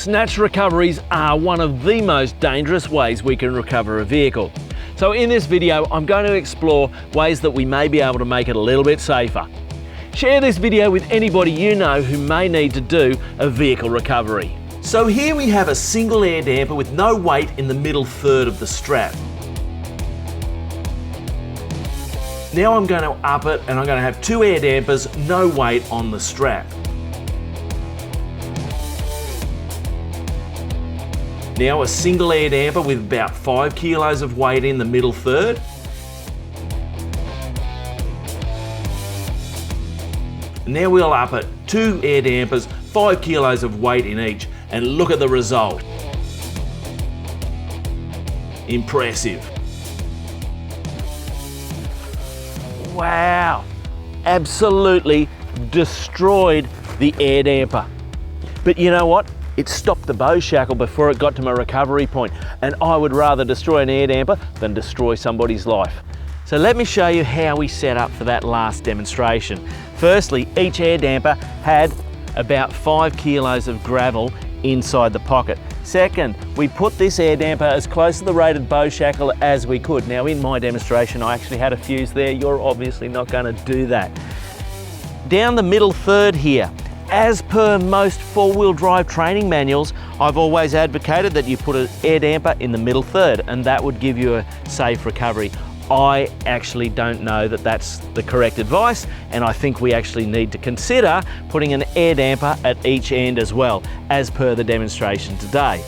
Snatch recoveries are one of the most dangerous ways we can recover a vehicle. So in this video, I'm going to explore ways that we may be able to make it a little bit safer. Share this video with anybody you know who may need to do a vehicle recovery. So here we have a single air damper with no weight in the middle third of the strap. Now I'm going to up it and I'm going to have two air dampers, no weight on the strap. Now a single air damper with about 5 kilos of weight in the middle third. Now we'll up it, 2 air dampers, 5 kilos of weight in each, and look at the result. Impressive. Wow, absolutely destroyed the air damper. But you know what? It stopped the bow shackle before it got to my recovery point, and I would rather destroy an air damper than destroy somebody's life. So let me show you how we set up for that last demonstration. Firstly, each air damper had about 5 kilos of gravel inside the pocket. Second, we put this air damper as close to the rated bow shackle as we could. Now in my demonstration, I actually had a fuse there. You're obviously not going to do that. Down the middle third here, as per most four-wheel drive training manuals, I've always advocated that you put an air damper in the middle third, and that would give you a safe recovery. I actually don't know that that's the correct advice, and I think we actually need to consider putting an air damper at each end as well, as per the demonstration today.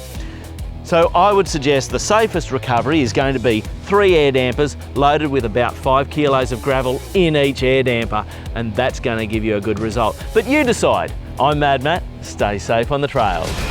So I would suggest the safest recovery is going to be 3 air dampers loaded with about 5 kilos of gravel in each air damper, and that's going to give you a good result. But you decide. I'm Mad Matt. Stay safe on the trails.